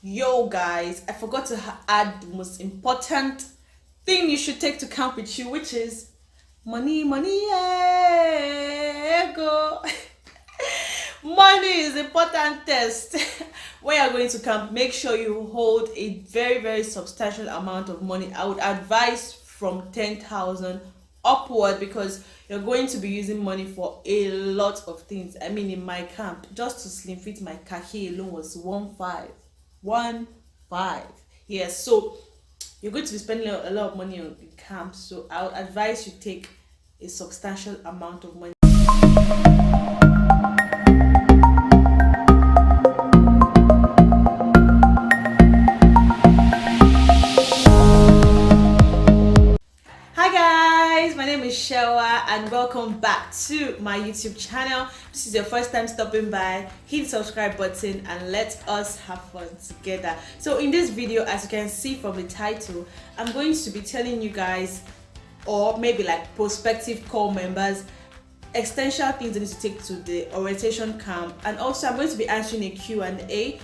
Yo guys, I forgot to add the most important thing you should take to camp with you, which is money, yeah, go. Money is important test. When you're going to camp, make sure you hold a very substantial amount of money. I would advise from 10,000 upward, because you're going to be using money for a lot of things. I mean, in my camp, just to slim fit my khaki alone was 1.5. Yes, so you're going to be spending a lot of money on the camp. So I would advise you take a substantial amount of money. Hi guys, my name is Shewa and welcome back to my YouTube channel. This is your first time stopping by, hit the subscribe button and let us have fun together. So in this video, as you can see from the title, I'm going to be telling you guys, or maybe like prospective corps members, essential things they need to take to the orientation camp. And also I'm going to be answering a Q&A.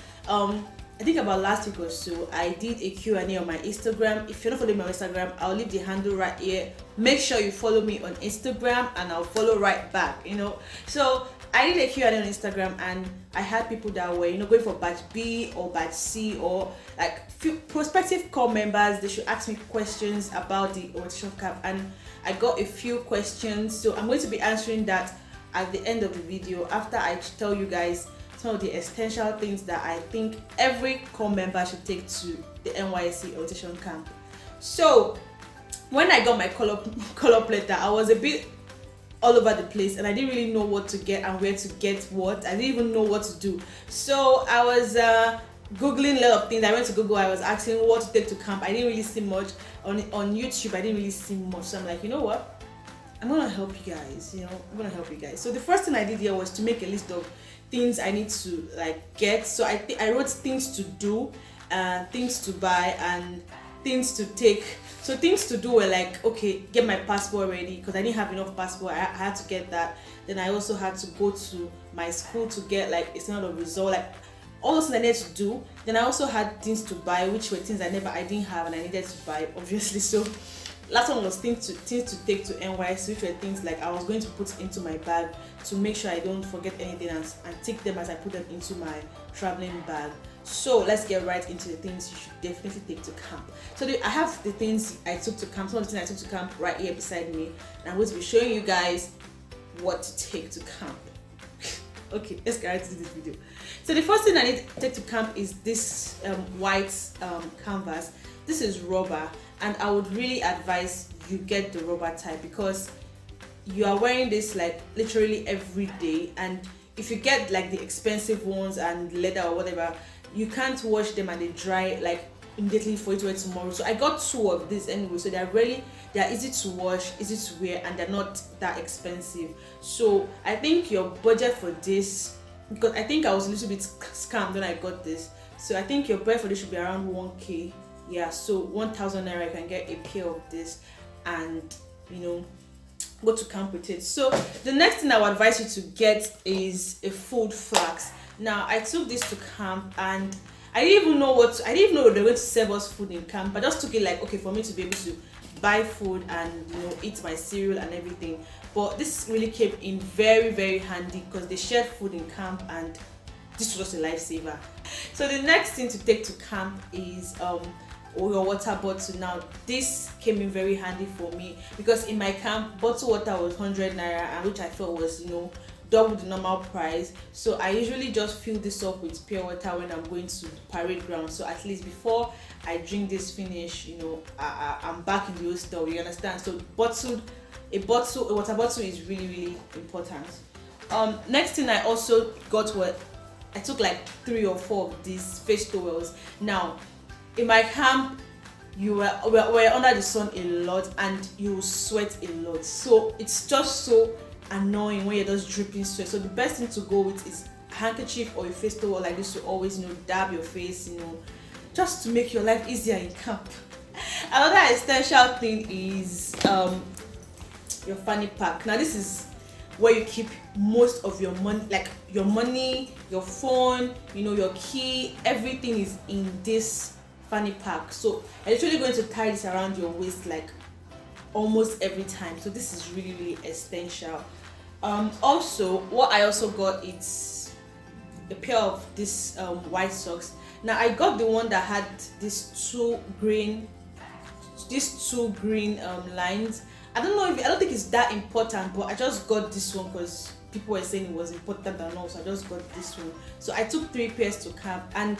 I think about last week or so, I did a Q&A on my Instagram. If you're not following me on Instagram, I'll leave the handle right here. Make sure you follow me on Instagram and I'll follow right back, So I did a Q&A on Instagram and I had people that were, going for batch B or batch C, or like prospective corps members. They should ask me questions about the orientation camp, and I got a few questions. So I'm going to be answering that at the end of the video, after I tell you guys some of the essential things that I think every corps member should take to the NYSC orientation camp. So when I got my call-up letter, I was a bit all over the place and I didn't really know what to get and where to get what. I didn't even know what to do. So I was googling a lot of things. I went to Google, I was asking what to take to camp. I didn't really see much on YouTube. I didn't really see much. So I'm like, you know what? I'm gonna help you guys. I'm gonna help you guys. So the first thing I did here was to make a list of things I need to get. So I wrote things to do, things to buy, and things to take. So things to do were like, okay, get my passport ready, because I didn't have enough passport. I had to get that. Then I also had to go to my school to get like a standard of result, like all those things I needed to do. Then I also had things to buy, which were things I didn't have and I needed to buy, obviously. So last one was things to take to NYSC, which were things like I was going to put into my bag to make sure I don't forget anything, and take them as I put them into my traveling bag. So let's get right into the things you should definitely take to camp. So I have the things I took to camp, some of the things I took to camp right here beside me, and I'm going to be showing you guys what to take to camp. Okay, let's get right into this video. So the first thing I need to take to camp is this white canvas. This is rubber, and I would really advise you get the rubber type, because you are wearing this like literally every day, and if you get like the expensive ones and leather or whatever, you can't wash them and they dry like immediately for you to wear tomorrow. So I got 2 of these anyway, so they're easy to wash, easy to wear, and they're not that expensive. So I think your budget for this, because I think I was a little bit scammed when I got this, so I think your budget for this should be around 1k. Yeah, so 1,000 naira, you can get a pair of this and go to camp with it. So the next thing I would advise you to get is a food flask. Now I took this to camp and I didn't even know they were going to serve us food in camp. I just took it like, okay, for me to be able to buy food and eat my cereal and everything. But this really came in very handy, because they shared food in camp and this was just a lifesaver. So the next thing to take to camp is your water bottle. Now this came in very handy for me, because in my camp bottled water was 100 naira, and which I felt was double the normal price. So I usually just fill this up with pure water when I'm going to parade ground, so at least before I drink this finish, I'm back in the hostel, you understand? So a water bottle is really important. Next thing I also got was, I took like 3 or 4 of these face towels. Now in my camp, we're under the sun a lot and you sweat a lot, so it's just so annoying when you're just dripping sweat. So the best thing to go with is a handkerchief or a face towel like this to always dab your face, just to make your life easier in camp. Another essential thing is your fanny pack. Now this is where you keep most of your money, like your money, your phone, you know, your key, everything is in this fanny pack. So you're literally going to tie this around your waist like almost every time. So this is really, really essential. Also, what I also got, it's a pair of this white socks. Now I got the one that had these two green lines. I don't think it's that important, but I just got this one because people were saying it was important and all, so I just got this one. So I took 3 pairs to camp, and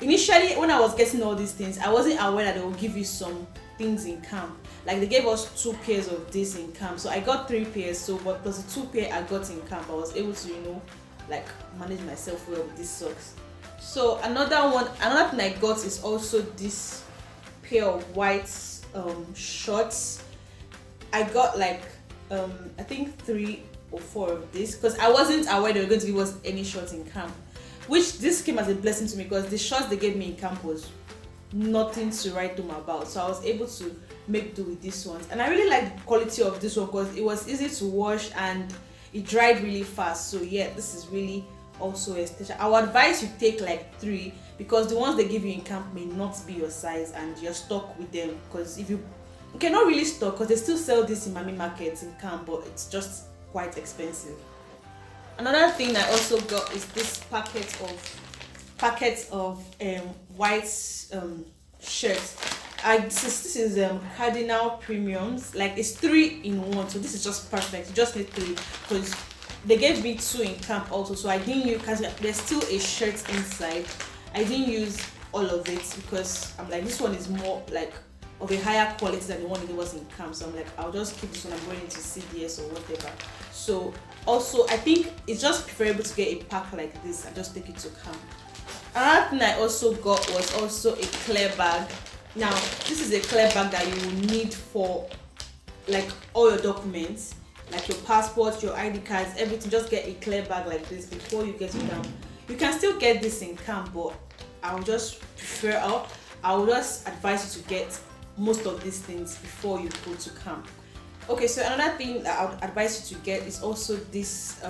initially when I was getting all these things, I wasn't aware that they will give you some things in camp. Like they gave us 2 pairs of this in camp, so I got 3 pairs. So but plus the 2 pair I got in camp, I was able to, you know, like manage myself well with these socks. So another thing I got is also this pair of white shorts. I got like I think 3 or 4 of this because I wasn't aware they were going to give us any shorts in camp, which this came as a blessing to me because the shorts they gave me in camp was nothing to write home about. So I was able to make do with these ones, and I really like the quality of this one because it was easy to wash and it dried really fast. So yeah, this is really also essential. I would advise you take like 3 because the ones they give you in camp may not be your size and you're stuck with them, because if you cannot really stock, because they still sell this in Mami markets in camp, but it's just quite expensive. Another thing I also got is this packet of white shirts. This is cardinal premiums, like it's 3 in 1, so this is just perfect. You just need 3 because they gave me 2 in camp also, so I didn't use, because there's still a shirt inside. I didn't use all of it because I'm like, this one is more like of a higher quality than the one that was in camp, so I'm like, I'll just keep this one. I'm going into CDS or whatever. So also I think it's just preferable to get a pack like this and just take it to camp. Another thing I also got was also a clear bag. Now this is a clear bag that you will need for like all your documents, like your passport, your ID cards, everything. Just get a clear bag like this before you get to camp. You can still get this in camp, but I will just I will just advise you to get most of these things before you go to camp. Okay, so another thing that I would advise you to get is also this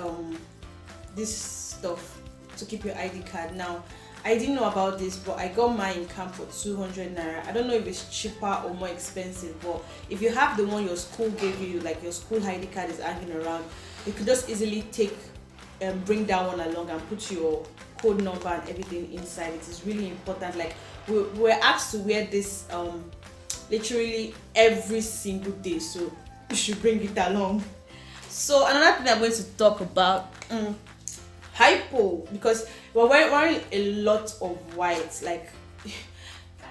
this stuff to keep your ID card. Now I didn't know about this, but I got mine in camp for 200 naira. I don't know if it's cheaper or more expensive, but if you have the one your school gave you, like your school ID card is hanging around, you could just easily bring that one along and put your code number and everything inside. It is really important. Like we're asked to wear this literally every single day, so you should bring it along. So another thing I'm going to talk about, hypo, because we're wearing a lot of white. Like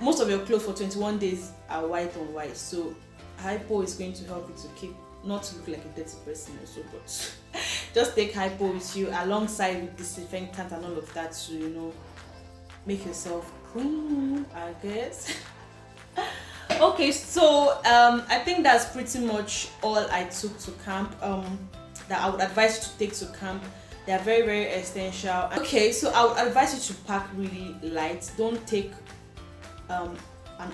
most of your clothes for 21 days are white on white, so hypo is going to help you to keep not to look like a dirty person also, but just take hypo with you alongside with disinfectant and all of that to, you know, make yourself clean, I guess. Okay, so I think that's pretty much all I took to camp, that I would advise you to take to camp. They are very, very essential. Okay, so I would advise you to pack really light. Don't take an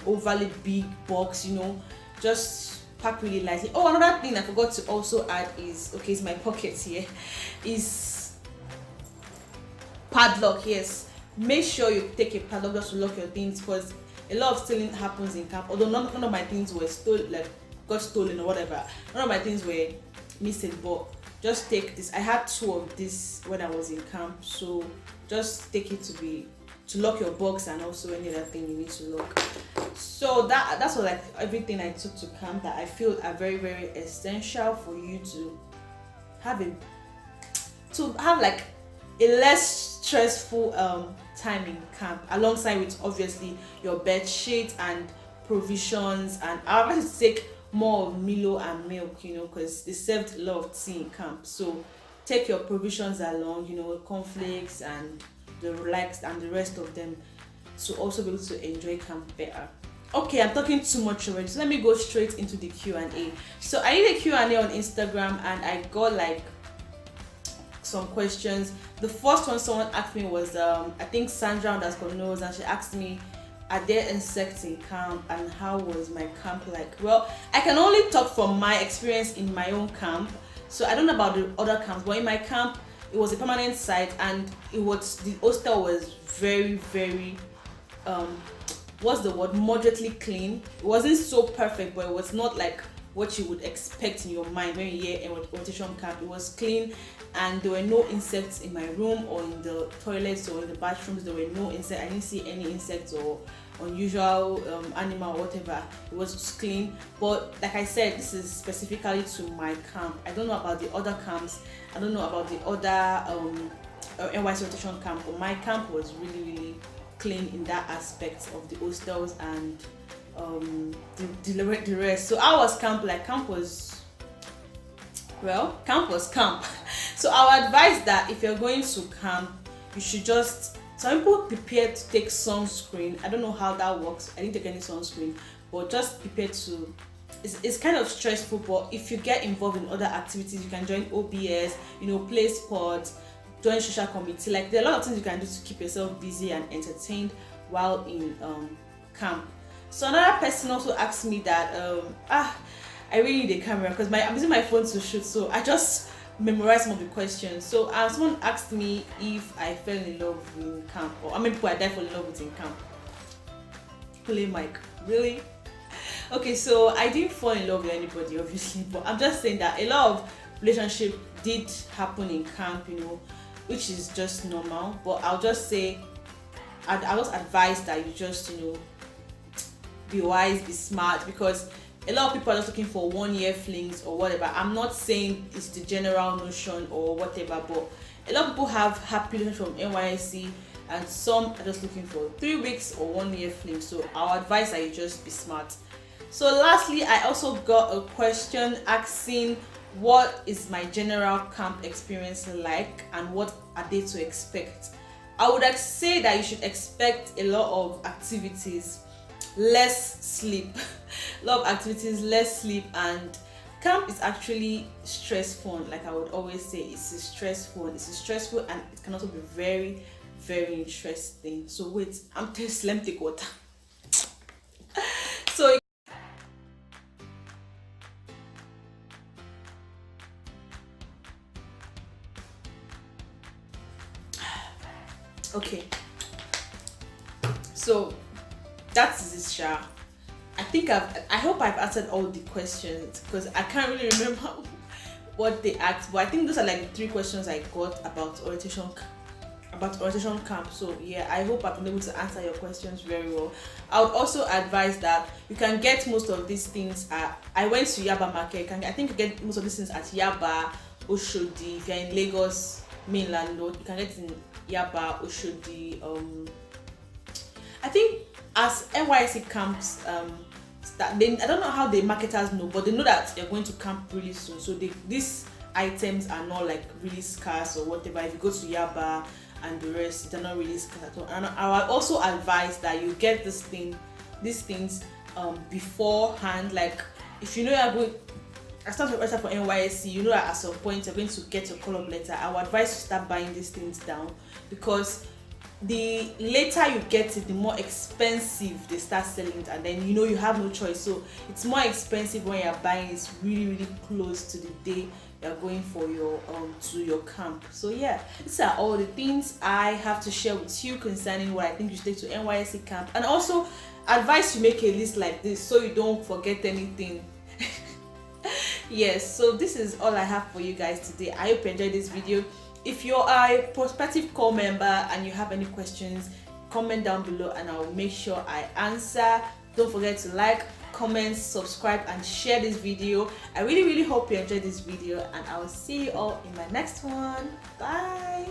overly big box, you know, just pack really lightly. Oh, another thing I forgot to also add is, okay, it's my pockets here, is padlock. Yes, make sure you take a padlock just to lock your things, because a lot of stealing happens in camp. Although none of my things were got stolen or whatever. None of my things were missing, but just take this. I had 2 of this when I was in camp, so just take it to lock your box and also any other thing you need to lock. So that's what, like, everything I took to camp that I feel are very, very essential for you to have like a less stressful time in camp, alongside with obviously your bed sheet and provisions. And I want to take more of Milo and milk, you know, because they served a lot of tea in camp. So take your provisions along, you know, cornflakes and the relaxed and the rest of them, to also be able to enjoy camp better. Okay, I'm talking too much already, so let me go straight into the Q&A. So I did a Q&A on Instagram and I got like some questions. The first one someone asked me was I think Sandra _knows, and she asked me, are there insects in camp and how was my camp like? Well, I can only talk from my experience in my own camp. So I don't know about the other camps, but in my camp it was a permanent site, and the hostel was very what's the word, moderately clean. It wasn't so perfect, but it was not like what you would expect in your mind when you hear a rotation camp. It was clean, and there were no insects in my room or in the toilets or in the bathrooms. There were no insects. I didn't see any insects or unusual animal or whatever. It was clean. But like I said, this is specifically to my camp. I don't know about the other camps. I don't know about the other NYSC rotation camp, but my camp was really clean in that aspect of the hostels and the rest. So I was camp, like camp was camp. So I would advise that if you're going to camp, you should just, some people prepare to take sunscreen. I don't know how that works. I didn't take any sunscreen, but just prepare to, it's kind of stressful, but if you get involved in other activities, you can join OBS, play sports, join social committee. Like there are a lot of things you can do to keep yourself busy and entertained while in camp. So another person also asked me that I really need a camera because I'm using my phone to shoot, so I just memorized some of the questions. So someone asked me if I fell in love in camp, or how many people I died fall in love with in camp. Play mic, really? Okay, so I didn't fall in love with anybody obviously, but I'm just saying that a lot of relationship did happen in camp, which is just normal. But I'll just say, I'll just advise that you just be wise, be smart, because a lot of people are just looking for 1 year flings or whatever. I'm not saying it's the general notion or whatever, but a lot of people have happy relations from NYSC, and some are just looking for 3 weeks or 1 year fling. So our advice that you just be smart. So lastly, I also got a question asking what is my general camp experience like and what are they to expect. I would say that you should expect a lot of activities, less sleep. A lot of activities, less sleep, and camp is actually stressful. Like I would always say, it's stressful, and it can also be very interesting. So wait, I'm thirsty, let me take water. So okay, so that's this shower. I hope I've answered all the questions, because I can't really remember what they asked, but I think those are like the 3 questions I got about orientation camp. So yeah, I hope I've been able to answer your questions very well. I would also advise that you can get most of these things at, I went to Yaba Market. I think you get most of these things at Yaba, Oshodi. If you're in Lagos mainland, you can get it in Yaba, Oshodi. I think as NYSC camps, I don't know how the marketers know, but they know that you're going to camp really soon. So these items are not like really scarce or whatever. If you go to Yaba and the rest, they're not really scarce at all. And I would also advise that you get these things beforehand. Like if you know you're going, I start to register for NYSC, you know that at some point you're going to get your call-up letter. I would advise you start buying these things down, because the later you get it, the more expensive they start selling it, and then you have no choice. So it's more expensive when you're buying it really close to the day you're going for your to your camp. So yeah, these are all the things I have to share with you concerning what I think you should take to NYSC camp, and also advise you make a list like this so you don't forget anything. Yes, so this is all I have for you guys today. I hope you enjoyed this video. If you're a Prospective Corps member and you have any questions, comment down below and I will make sure I answer. Don't forget to like, comment, subscribe and share this video. I really hope you enjoyed this video, and I will see you all in my next one. Bye.